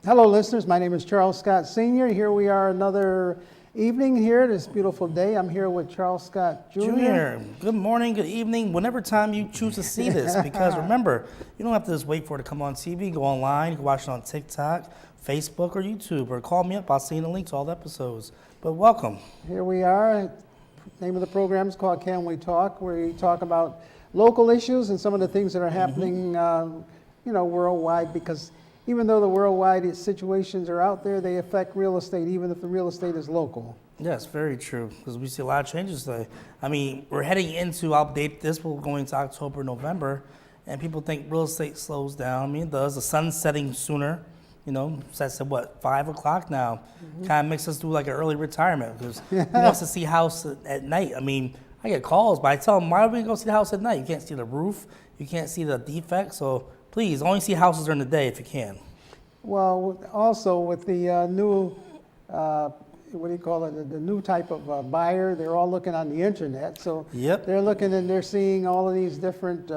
Hello, listeners. My name is Charles Scott Sr. Here we are another evening here, this beautiful day. I'm here with Charles Scott Jr. Junior, good morning, good evening, whenever time you choose to see this. Because remember, you don't have to just wait for it to come on TV. Go online, you can watch it on TikTok, Facebook, or YouTube, or call me up. I'll send you the link to all the episodes. But welcome. Here we are. Name of the program is called Can We Talk, where we talk about local issues and some of the things that are happening, worldwide, because even though the worldwide situations are out there, they affect real estate, even if the real estate is local. Yes, very true, because we see a lot of changes today. I mean, we're heading into, I'll date this, we're going to October, November, and people think real estate slows down. I mean, it does. The sun's setting sooner, sets at what, 5 o'clock now. Kind of makes us do like an early retirement, because who wants to see house at night? I mean, I get calls, but I tell them, why are we going to go see the house at night? You can't see the roof, you can't see the defects, so please, only see houses during the day if you can. Well, also with the new, what do you call it, the new type of buyer, they're all looking on the internet. So Yep. they're looking and they're seeing all of these different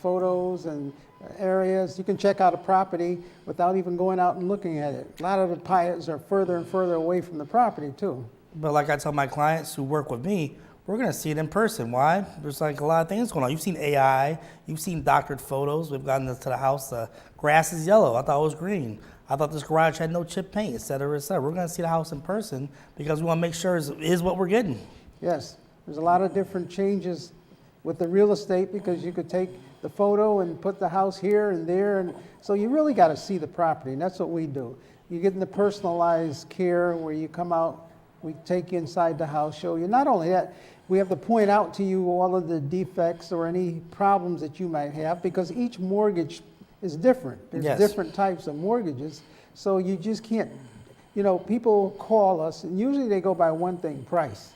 photos and areas. You can check out a property without even going out and looking at it. A lot of the buyers are further and further away from the property too. But like I tell my clients who work with me, we're going to see it in person. Why? There's like a lot of things going on. You've seen AI. You've seen doctored photos. We've gotten to the house. The grass is yellow. I thought it was green. I thought this garage had no chip paint, et cetera, et cetera. We're going to see the house in person because we want to make sure it is what we're getting. Yes, there's a lot of different changes with the real estate because you could take the photo and put the house here and there. And so you really got to see the property, and that's what we do. You get in the personalized care where you come out, we take you inside the house, show you. Not only that, we have to point out to you all of the defects or any problems that you might have because each mortgage is different. There's Yes. different types of mortgages. So you just can't, people call us and usually they go by one thing, price.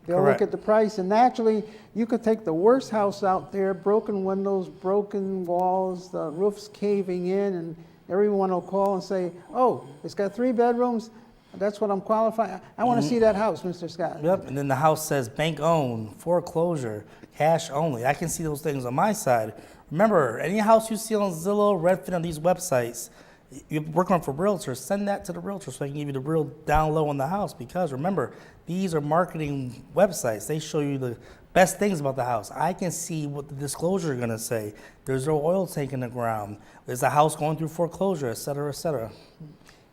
They'll Correct. look at the price and naturally you could take the worst house out there, broken windows, broken walls, the roof's caving in, and everyone will call and say, oh, it's got 3 bedrooms. That's what I'm qualifying. I want to see that house, Mr. Scott. Yep. And then the house says bank owned, foreclosure, cash only. I can see those things on my side. Remember, any house you see on Zillow, Redfin, on these websites, you're working on for realtors, send that to the realtor so they can give you the real down low on the house. Because remember, these are marketing websites. They show you the best things about the house. I can see what the disclosure is going to say. There's no oil tank in the ground. There's a house going through foreclosure, et cetera, et cetera.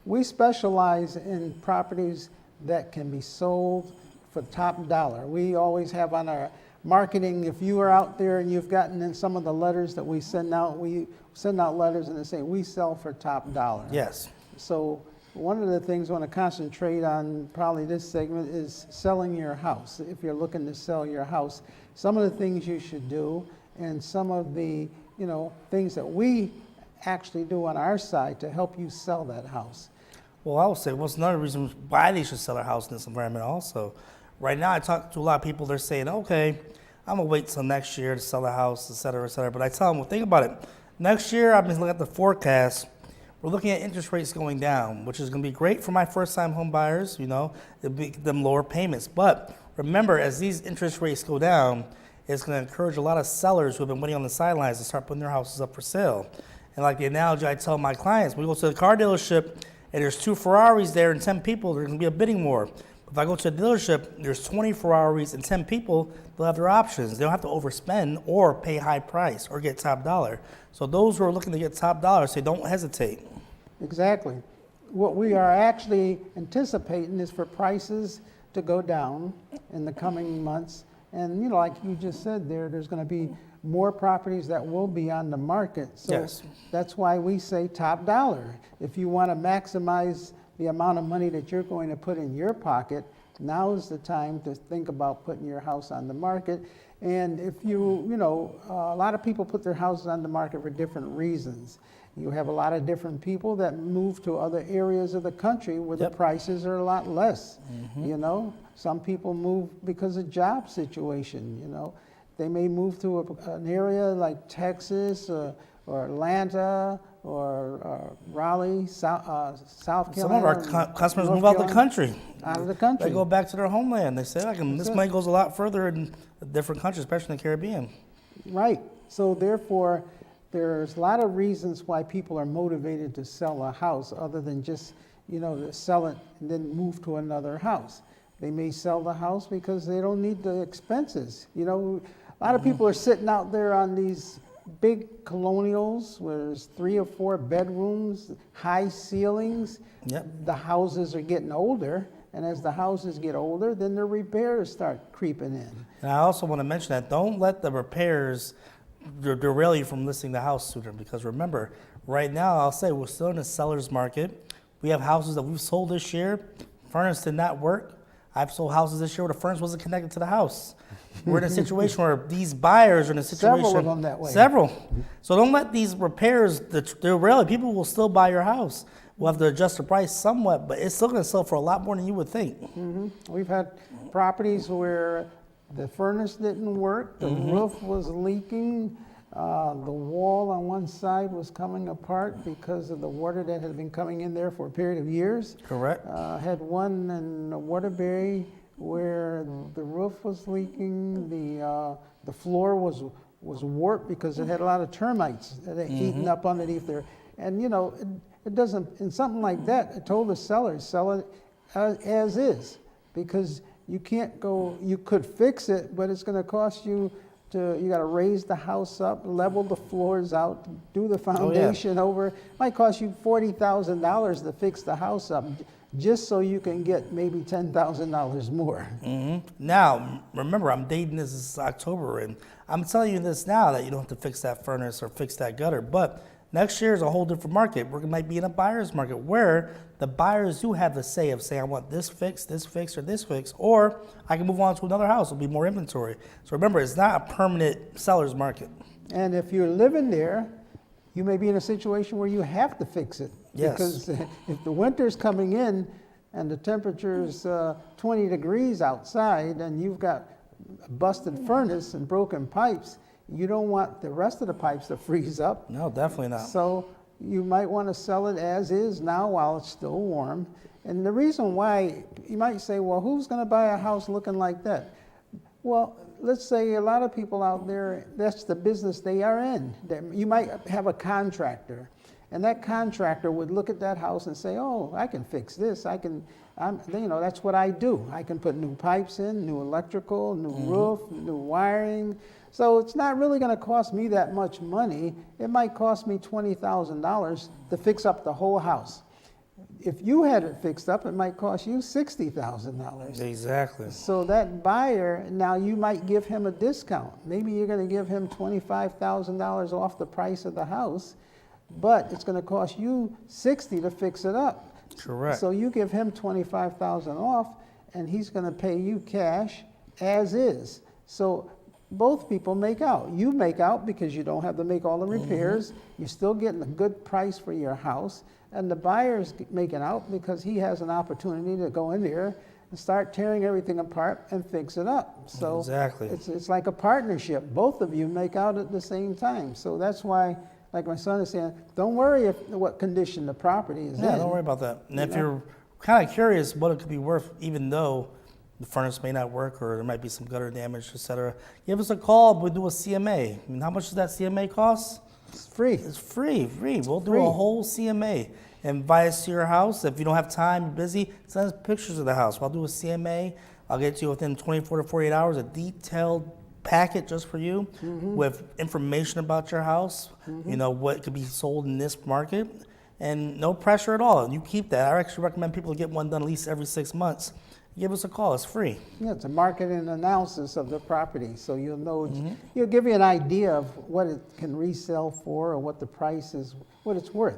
We specialize in properties that can be sold for top dollar. We always have on our marketing, if you are out there and you've gotten in some of the letters that we send out letters and they say, we sell for top dollar. Yes. So one of the things I want to concentrate on probably this segment is selling your house. If you're looking to sell your house, some of the things you should do and some of the, things that we actually do on our side to help you sell that house. Well, I would say what's another reason why they should sell their house in this environment also. Right now, I talk to a lot of people, they're saying, okay, I'm going to wait till next year to sell the house, et cetera, et cetera. But I tell them, well, think about it. Next year, I've been looking at the forecast. We're looking at interest rates going down, which is going to be great for my first-time home buyers, it'll be them lower payments. But remember, as these interest rates go down, it's going to encourage a lot of sellers who have been waiting on the sidelines to start putting their houses up for sale. And like the analogy I tell my clients, we go to the car dealership and there's 2 Ferraris there and 10 people, there's going to be a bidding war. If I go to a dealership, there's 20 Ferraris and 10 people, they'll have their options. They don't have to overspend or pay high price or get top dollar. So those who are looking to get top dollar say don't hesitate. Exactly. What we are actually anticipating is for prices to go down in the coming months. And, like you just said there's going to be more properties that will be on the market. So Yes. That's why we say top dollar. If you want to maximize the amount of money that you're going to put in your pocket, now is the time to think about putting your house on the market. And if a lot of people put their houses on the market for different reasons. You have a lot of different people that move to other areas of the country where the prices are a lot less. Some people move because of job situation. They may move to an area like Texas or Atlanta or Raleigh, South Carolina. Some of our customers North move out of the Carolina. country. Out of the country. They go back to their homeland. They say, this money goes a lot further in different countries, especially in the Caribbean. Right. So therefore, there's a lot of reasons why people are motivated to sell a house other than just, to sell it and then move to another house. They may sell the house because they don't need the expenses. A lot of people are sitting out there on these big colonials where there's 3 or 4 bedrooms, high ceilings. Yep. The houses are getting older, and as the houses get older, then the repairs start creeping in. And I also want to mention that don't let the repairs derail you from listing the house sooner, because remember, right now, I'll say we're still in a seller's market. We have houses that we've sold this year. Furnace did not work. I've sold houses this year where the furnace wasn't connected to the house. We're in a situation where these buyers are in a situation. Several of them that way. Several. So don't let these repairs derail you. People will still buy your house. We'll have to adjust the price somewhat, but it's still going to sell for a lot more than you would think. Mm-hmm. We've had properties where the furnace didn't work, the roof was leaking, the wall on one side was coming apart because of the water that had been coming in there for a period of years. Correct. Had one in Waterbury where the roof was leaking, the floor was warped because it had a lot of termites that had eaten up underneath there. And it doesn't, in something like that, I told the seller, sell it as is, because you can't go, you could fix it, but it's going to cost you you got to raise the house up, level the floors out, do the foundation over. It might cost you $40,000 to fix the house up, just so you can get maybe $10,000 more. Now, remember, I'm dating this October, and I'm telling you this now that you don't have to fix that furnace or fix that gutter, but next year is a whole different market. We might be in a buyer's market where the buyers do have the say of saying, I want this fixed, or this fixed, or I can move on to another house. There'll be more inventory. So remember, it's not a permanent seller's market. And if you're living there, you may be in a situation where you have to fix it. Yes. Because if the winter's coming in and the temperature's 20 degrees outside and you've got a busted furnace and broken pipes, you don't want the rest of the pipes to freeze up. No, definitely not. So you might want to sell it as is now while it's still warm. And the reason why, you might say, well, who's going to buy a house looking like that? Well, let's say a lot of people out there, that's the business they are in. You might have a contractor, and that contractor would look at that house and say, oh, I can fix this. That's what I do. I can put new pipes in, new electrical, new roof, new wiring. So it's not really going to cost me that much money. It might cost me $20,000 to fix up the whole house. If you had it fixed up, it might cost you $60,000. Exactly. So that buyer, now you might give him a discount. Maybe you're going to give him $25,000 off the price of the house, but it's going to cost you $60,000 to fix it up. Correct. So you give him $25,000 off, and he's going to pay you cash as is. So both people make out. You make out because you don't have to make all the repairs. You're still getting a good price for your house. And the buyer's making out because he has an opportunity to go in there and start tearing everything apart and fix it up. So exactly. It's like a partnership. Both of you make out at the same time. So that's why, like my son is saying, don't worry what condition the property is in. Yeah, don't worry about that. And if you're kind of curious what it could be worth, even though the furnace may not work or there might be some gutter damage, etc., give us a call. We'll do a CMA. I mean, how much does that CMA cost? It's free. It's free. We'll do a whole CMA. Invite us to your house. If you don't have time, you're busy, send us pictures of the house. I'll do a CMA. I'll get to you within 24 to 48 hours, a detailed packet just for you with information about your house, what could be sold in this market, and no pressure at all. You keep that. I actually recommend people get one done at least every 6 months. Give us a call. It's free. Yeah, it's a marketing analysis of the property, so you'll know. It'll give you an idea of what it can resell for or what the price is, what it's worth.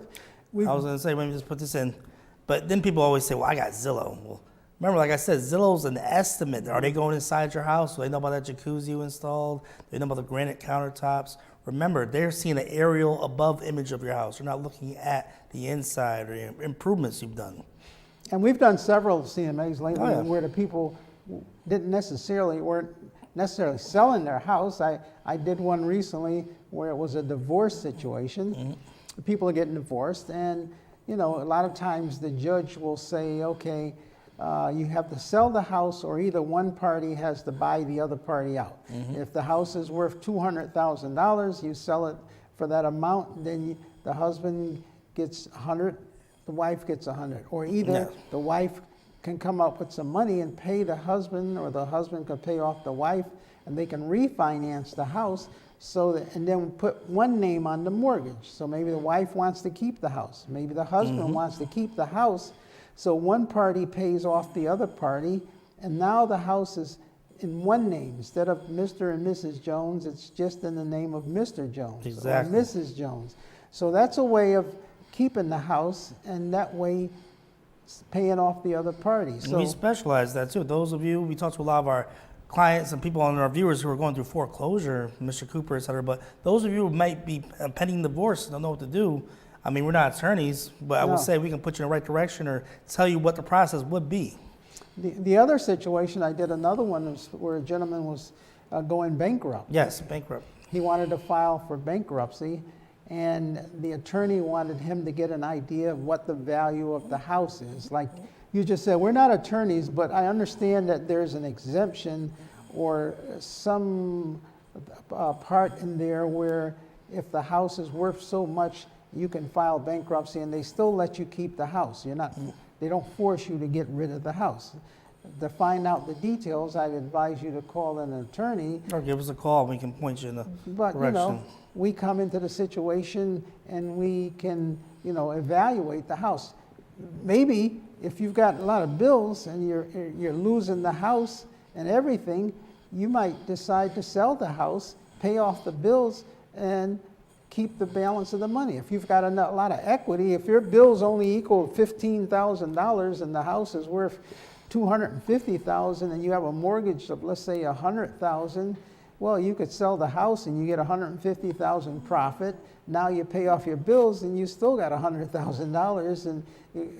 I was going to say, let me just put this in. But then people always say, well, I got Zillow. Well, remember, like I said, Zillow's an estimate. Are they going inside your house? Do they know about that jacuzzi you installed? Do they know about the granite countertops? Remember, they're seeing an aerial above image of your house. They're not looking at the inside or improvements you've done. And we've done several CMAs lately where the people weren't necessarily selling their house. I did one recently where it was a divorce situation. People are getting divorced, and a lot of times the judge will say, okay, you have to sell the house, or either one party has to buy the other party out. If the house is worth $200,000, you sell it for that amount, then the husband gets 100, the wife gets 100. Or either Yeah. the wife can come up with some money and pay the husband, or the husband can pay off the wife, and they can refinance the house, so that, and then put one name on the mortgage. So maybe the wife wants to keep the house, maybe the husband wants to keep the house, so one party pays off the other party, and now the house is in one name. Instead of Mr. and Mrs. Jones, it's just in the name of Mr. Jones Exactly. or Mrs. Jones. So that's a way of keeping the house, and that way paying off the other party. And So we specialize that too. Those of you, we talk to a lot of our clients and people on our viewers who are going through foreclosure, Mr. Cooper, et cetera. But those of you who might be pending divorce and don't know what to do, I mean, we're not attorneys, but I No. would say we can put you in the right direction or tell you what the process would be. the other situation, I did another one where a gentleman was going bankrupt. Yes, bankrupt. He wanted to file for bankruptcy, and the attorney wanted him to get an idea of what the value of the house is. Like you just said, we're not attorneys, but I understand that there's an exemption or some part in there where if the house is worth so much, you can file bankruptcy and they still let you keep the house. They don't force you to get rid of the house. To find out the details, I'd advise you to call an attorney. Or give us a call. We can point you in the But, direction. we come into the situation and we can, evaluate the house. Maybe if you've got a lot of bills and you're losing the house and everything, you might decide to sell the house, pay off the bills, and keep the balance of the money. If you've got a lot of equity, if your bills only equal $15,000 and the house is worth $250,000 and you have a mortgage of, let's say, $100,000, well, you could sell the house and you get $150,000 profit. Now you pay off your bills and you still got $100,000, and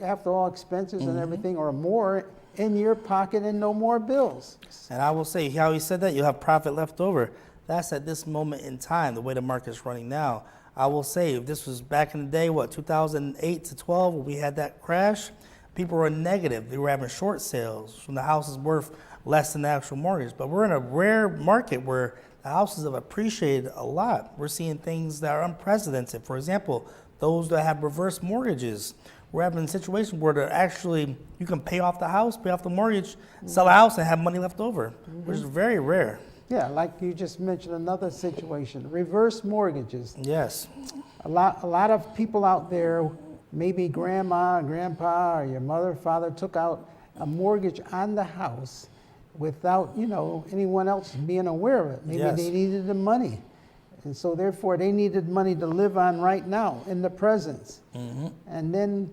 after all expenses and everything or more in your pocket and no more bills. And I will say, how he said that, you'll have profit left over. That's at this moment in time, the way the market's running now. I will say, if this was back in the day, 2008 to 12, when we had that crash, people were negative. They were having short sales when the house is worth less than the actual mortgage. But we're in a rare market where the houses have appreciated a lot. We're seeing things that are unprecedented. For example, those that have reverse mortgages. We're having situations where they're actually, you can pay off the house, pay off the mortgage, sell a house and have money left over, which is very rare. Yeah, like you just mentioned another situation, reverse mortgages. Yes. A lot of people out there, maybe grandma or grandpa or your mother or father took out a mortgage on the house without, anyone else being aware of it. Maybe Yes. they needed the money. And so therefore they needed money to live on right now in the present. And then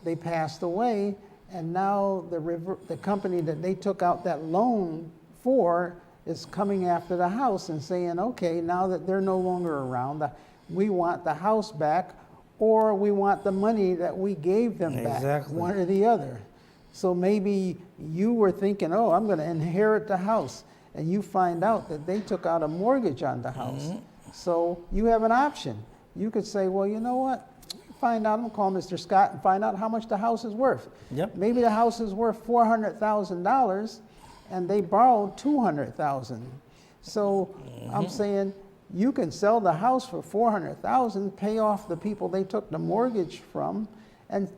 they passed away, and now the company that they took out that loan for is coming after the house and saying, okay, now that they're no longer around, we want the house back, or we want the money that we gave them back, Exactly. one or the other. So maybe you were thinking, oh, I'm going to inherit the house, and you find out that they took out a mortgage on the house. So you have an option. You could say, well, you know what? I'm going to call Mr. Scott and find out how much the house is worth. Yep. Maybe the house is worth $400,000 and they borrowed $200,000. So I'm saying you can sell the house for $400,000, pay off the people they took the mortgage from, and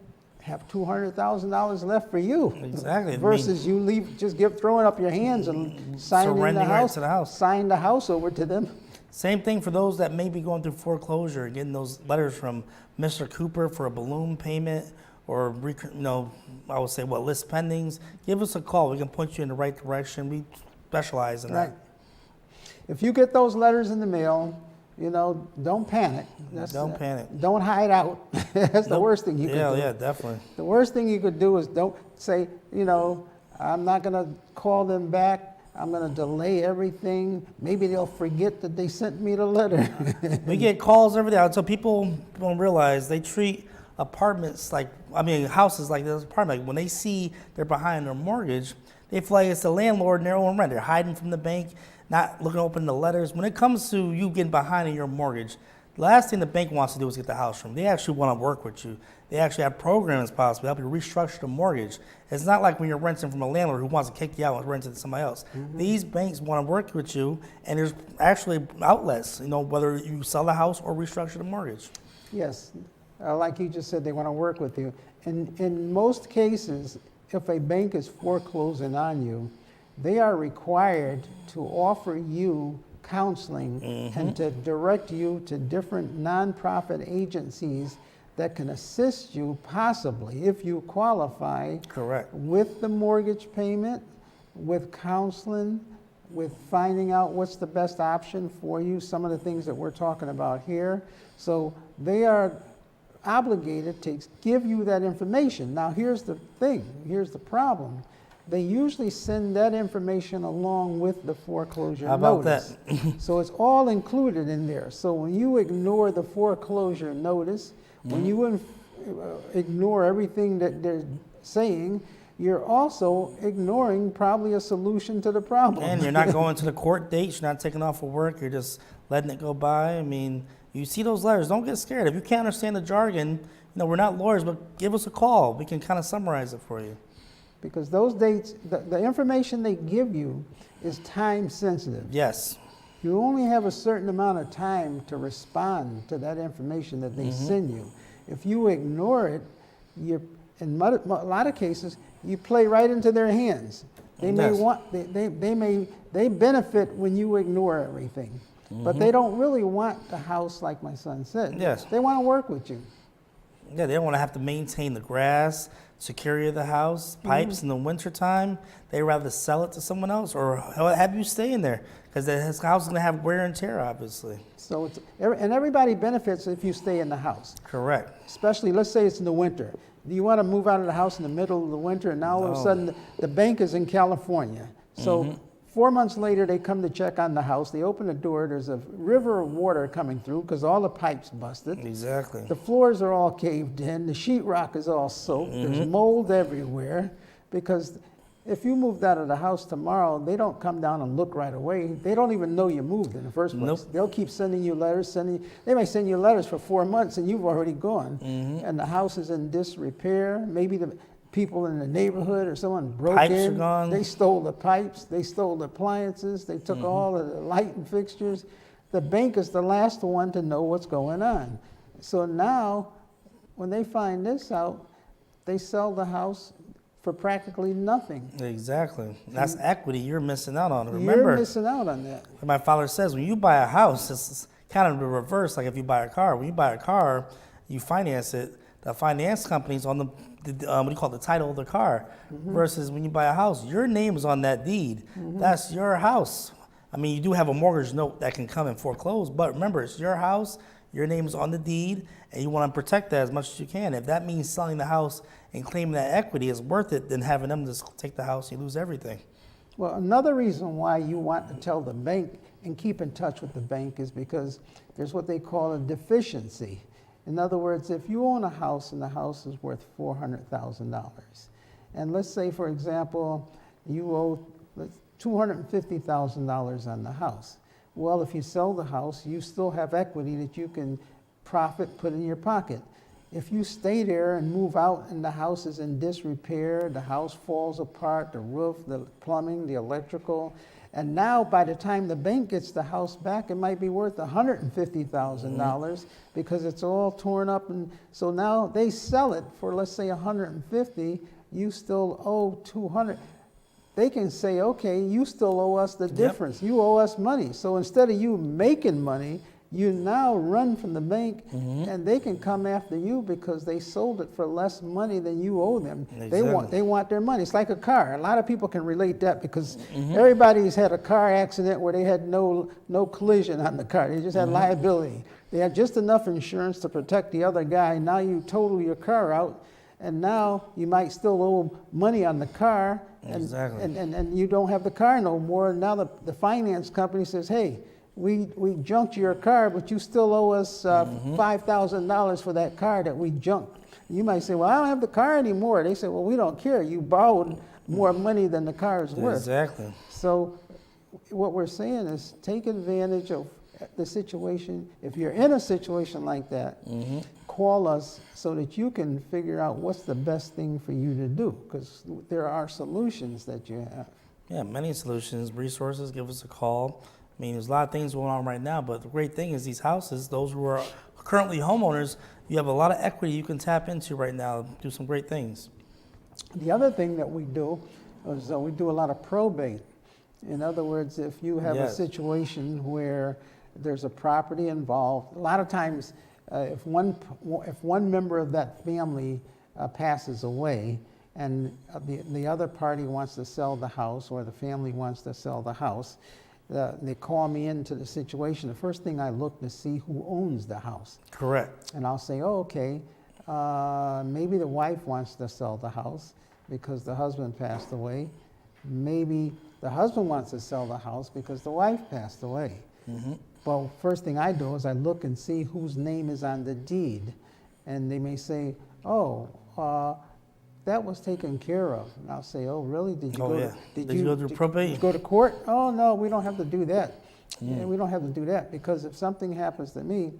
have $200,000 left for you. Exactly. I mean, Versus you throwing up your hands and signing the surrendering right house, to the house. sign the house over to them. Same thing for those that may be going through foreclosure, getting those letters from Mr. Cooper for a balloon payment or, I would say, list pendings. Give us a call. We can point you in the right direction. We specialize in Right. that. If you get those letters in the mail, don't panic. Don't panic. Don't hide out. That's the worst thing you could do. Yeah, definitely. The worst thing you could do is don't say, I'm not going to call them back. I'm going to delay everything. Maybe they'll forget that they sent me the letter. We get calls every day. So people don't realize they treat houses like this apartment. Like when they see they're behind their mortgage, they feel like it's the landlord and their own rent. They're hiding from the bank, not looking to open the letters. When it comes to you getting behind in your mortgage, The last thing the bank wants to do is get the house from you. They actually want to work with you. They actually have programs possible to help you restructure the mortgage. It's not like when you're renting from a landlord who wants to kick you out and rent it to somebody else. These banks want to work with you, and there's actually outlets, whether you sell the house or restructure the mortgage. Yes, like you just said, they want to work with you. And in most cases, if a bank is foreclosing on you, they are required to offer you counseling and to direct you to different nonprofit agencies that can assist you possibly, if you qualify, Correct. with the mortgage payment, with counseling, with finding out what's the best option for you, some of the things that we're talking about here. So they are obligated to give you that information. Now here's the thing, here's the problem. They usually send that information along with the foreclosure How about notice. that? So it's all included in there. So when you ignore the foreclosure notice, when you ignore everything that they're saying, you're also ignoring probably a solution to the problem. And you're not going to the court dates, you're not taking off of work, you're just letting it go by. I mean, you see those letters, don't get scared. If you can't understand the jargon, we're not lawyers, but give us a call. We can kind of summarize it for you. Because those dates, the information they give you is time sensitive. Yes. You only have a certain amount of time to respond to that information that they send you. If you ignore it, in a lot of cases, you play right into their hands. They may Yes. want, they benefit when you ignore everything, but they don't really want the house like my son said. Yes. They want to work with you. Yeah, they don't want to have to maintain the grass, security of the house, pipes in the wintertime. They rather sell it to someone else or have you stay in there because the house is going to have wear and tear, obviously. So and everybody benefits if you stay in the house. Correct. Especially, let's say it's in the winter. Do you want to move out of the house in the middle of the winter, and now all of a No. sudden the bank is in California? So 4 months later, they come to check on the house. They open the door. There's a river of water coming through because all the pipes busted. Exactly. The floors are all caved in. The sheetrock is all soaked. There's mold everywhere. Because if you moved out of the house tomorrow, they don't come down and look right away. They don't even know you moved in the first place. Nope. They'll keep sending you letters. They may send you letters for 4 months and you've already gone. And the house is in disrepair. Maybe the people in the neighborhood or someone broke Pipes in. are gone. They stole the pipes. They stole the appliances. They took all of the light and fixtures. The bank is the last one to know what's going on. So now, when they find this out, they sell the house for practically nothing. Exactly. That's equity you're missing out on. Remember, You're missing out on that. like my father says, when you buy a house, it's kind of the reverse. Like if you buy a car, when you buy a car, you finance it. The finance company's on the what do you call it, the title of the car. Versus when you buy a house, your name is on that deed. That's your house. I mean, you do have a mortgage note that can come and foreclose, but remember, it's your house. Your name is on the deed, and you want to protect that as much as you can. If that means selling the house and claiming that equity is worth it, then having them just take the house, you lose everything. Well, another reason why you want to tell the bank and keep in touch with the bank is because there's what they call a deficiency. In other words, if you own a house and the house is worth $400,000, and let's say, for example, you owe $250,000 on the house. Well, if you sell the house, you still have equity that you can profit, put in your pocket. If you stay there and move out and the house is in disrepair, the house falls apart, the roof, the plumbing, the electrical, and now by the time the bank gets the house back, it might be worth $150,000 because it's all torn up. And so now they sell it for, let's say, $150,000, you still owe $200,000. They can say, okay, you still owe us the difference. You owe us money. So instead of you making money, you now run from the bank and they can come after you because they sold it for less money than you owe them. Exactly. They want their money. It's like a car. A lot of people can relate that because everybody's had a car accident where they had no collision on the car. They just had liability. They had just enough insurance to protect the other guy. Now you total your car out, and now you might still owe money on the car, and, Exactly. and you don't have the car no more. Now the finance company says, hey, we junked your car, but you still owe us $5,000 for that car that we junked. You might say, well, I don't have the car anymore. They say, well, we don't care. You borrowed more money than the car is worth. Exactly. So what we're saying is take advantage of the situation, if you're in a situation like that, call us so that you can figure out what's the best thing for you to do, because there are solutions that you have. Yeah, many solutions, resources. Give us a call. I mean, there's a lot of things going on right now, but the great thing is these houses, those who are currently homeowners, you have a lot of equity you can tap into right now, do some great things. The other thing that we do is we do a lot of probate. In other words, if you have a Yes. situation where there's a property involved, a lot of times if one member of that family passes away and the other party wants to sell the house, or the family wants to sell the house, they call me into the situation. The first thing I look to see who owns the house. Correct. And I'll say, oh, okay, maybe the wife wants to sell the house because the husband passed away. Maybe the husband wants to sell the house because the wife passed away. Well, first thing I do is I look and see whose name is on the deed. And they may say, oh, that was taken care of. And I'll say, oh, really? Did you Oh, go yeah. to, Did you go through probate? Did you go to court? Oh, no, we don't have to do that. Yeah, we don't have to do that, because if something happens to me,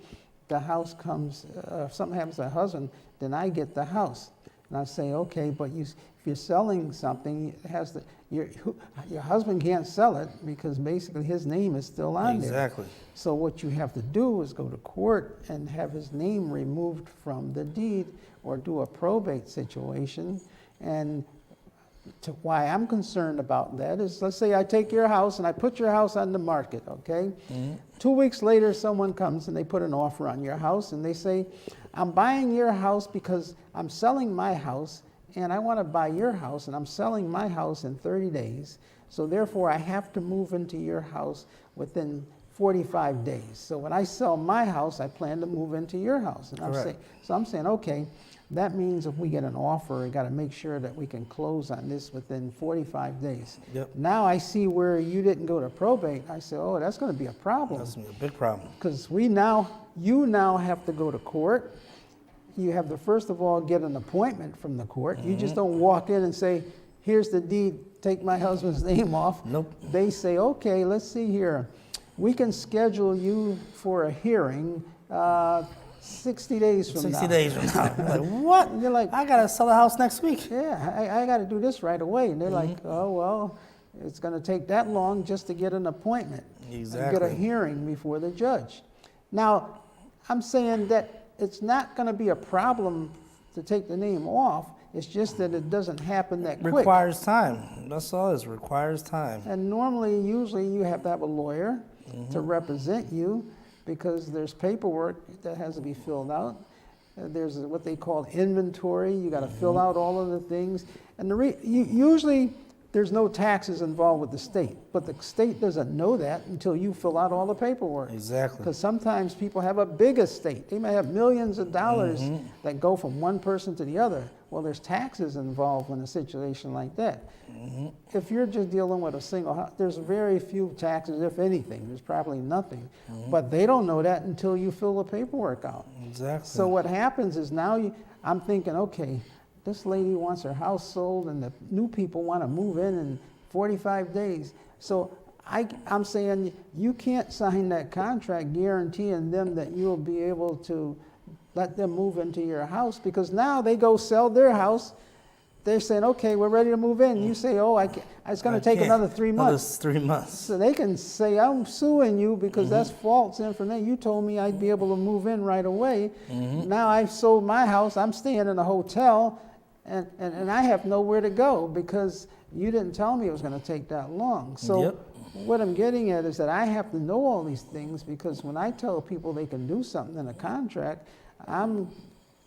the house comes, if something happens to my husband, then I get the house. And I say, okay, but if you're selling something, it has to, your husband can't sell it because basically his name is still on there. Exactly. So what you have to do is go to court and have his name removed from the deed, or do a probate situation. And why I'm concerned about that is, let's say I take your house and I put your house on the market, okay? 2 weeks later, someone comes and they put an offer on your house and they say, I'm buying your house because I'm selling my house and I want to buy your house, and I'm selling my house in 30 days. So therefore, I have to move into your house within 45 days. So when I sell my house, I plan to move into your house. And I'm saying, okay, that means if we get an offer, we got to make sure that we can close on this within 45 days. Yep. Now I see where you didn't go to probate. I say, oh, that's going to be a problem. That's gonna be a big problem. Because you now have to go to court. You have to, first of all, get an appointment from the court. You just don't walk in and say, here's the deed, take my husband's name off. Nope. They say, okay, let's see here. We can schedule you for a hearing 60 days from 60 now. days from now. You're like, what? And you're like, I got to sell the house next week. yeah, I got to do this right away. And they're like, oh, well, it's going to take that long just to get an appointment. Exactly. And get a hearing before the judge. Now, I'm saying that it's not going to be a problem to take the name off. It's just that it doesn't happen that quick. Requires time. That's all it is. Requires time. And usually you have to have a lawyer to represent you, because there's paperwork that has to be filled out. There's what they call inventory. You got to fill out all of the things. And usually there's no taxes involved with the state, but the state doesn't know that until you fill out all the paperwork. Exactly. Because sometimes people have a big estate. They may have millions of dollars that go from one person to the other. Well, there's taxes involved in a situation like that. If you're just dealing with a single house, there's very few taxes, if anything. There's probably nothing. But they don't know that until you fill the paperwork out. Exactly. So what happens is now I'm thinking, okay, this lady wants her house sold and the new people want to move in 45 days. So I'm saying you can't sign that contract guaranteeing them that you'll be able to let them move into your house, because now they go sell their house. They're saying, okay, we're ready to move in. You say, oh, it's going to take another 3 months. Another 3 months. So they can say, I'm suing you because that's false information. You told me I'd be able to move in right away. Now I've sold my house. I'm staying in a hotel, and I have nowhere to go because you didn't tell me it was going to take that long. So what I'm getting at is that I have to know all these things, because when I tell people they can do something in a contract, I'm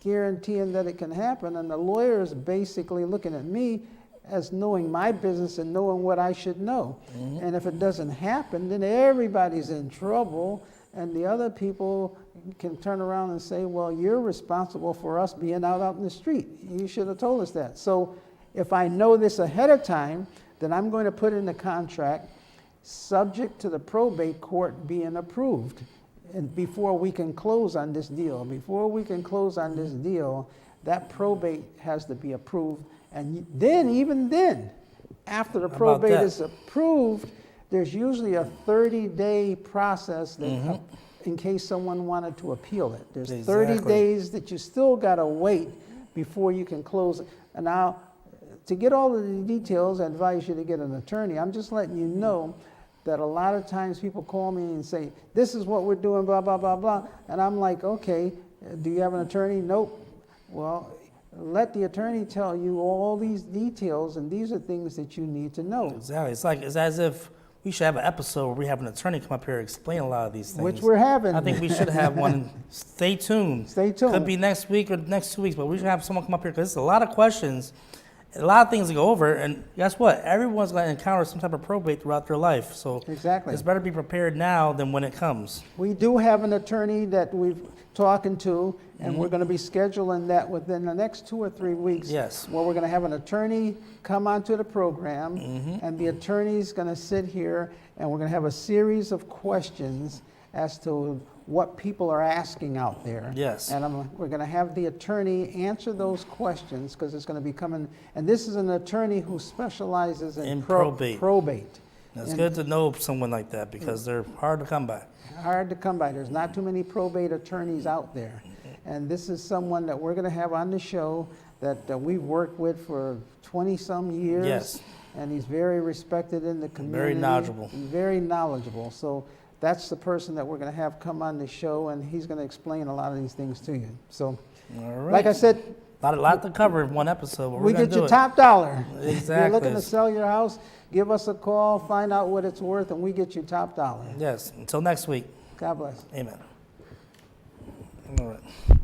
guaranteeing that it can happen, and the lawyer is basically looking at me as knowing my business and knowing what I should know. And if it doesn't happen, then everybody's in trouble, and the other people can turn around and say, well, you're responsible for us being out in the street. You should have told us that. So if I know this ahead of time, then I'm going to put in the contract subject to the probate court being approved. And before we can close on this deal, that probate has to be approved. And then, even then, after the probate is approved, there's usually a 30-day process that, in case someone wanted to appeal it. There's 30 Exactly. days that you still got to wait before you can close it. And now, to get all of the details, I advise you to get an attorney. I'm just letting you know that a lot of times people call me and say, this is what we're doing, blah, blah, blah, blah. And I'm like, okay, do you have an attorney? Nope. Well, let the attorney tell you all these details, and these are things that you need to know. Exactly. It's as if we should have an episode where we have an attorney come up here and explain a lot of these things. Which we're having. I think we should have one. Stay tuned. Stay tuned. Could be next week or next 2 weeks, but we should have someone come up here because there's a lot of questions, a lot of things to go over. And guess what? Everyone's going to encounter some type of probate throughout their life. So Exactly. it's better be prepared now than when it comes. We do have an attorney that we've talking to, and we're going to be scheduling that within the next 2 or 3 weeks. Yes. Where we're going to have an attorney come onto the program, and the attorney's going to sit here, and we're going to have a series of questions as to what people are asking out there. Yes. And we're going to have the attorney answer those questions, because it's going to be coming, and this is an attorney who specializes in probate. probate. It's And good to know someone like that because they're hard to come by. hard to come by. There's not too many probate attorneys out there. And this is someone that we're going to have on the show that we've worked with for 20-some years. Yes. And he's very respected in the community. Very knowledgeable. And very knowledgeable. So that's the person that we're going to have come on the show, and he's going to explain a lot of these things to you. So, All right. like I said, A lot to cover in one episode. But we we're gonna get do you it. top dollar. If Exactly. you're looking to sell your house, give us a call, find out what it's worth, and we get you top dollar. Yes. Until next week. God bless. Amen. All right.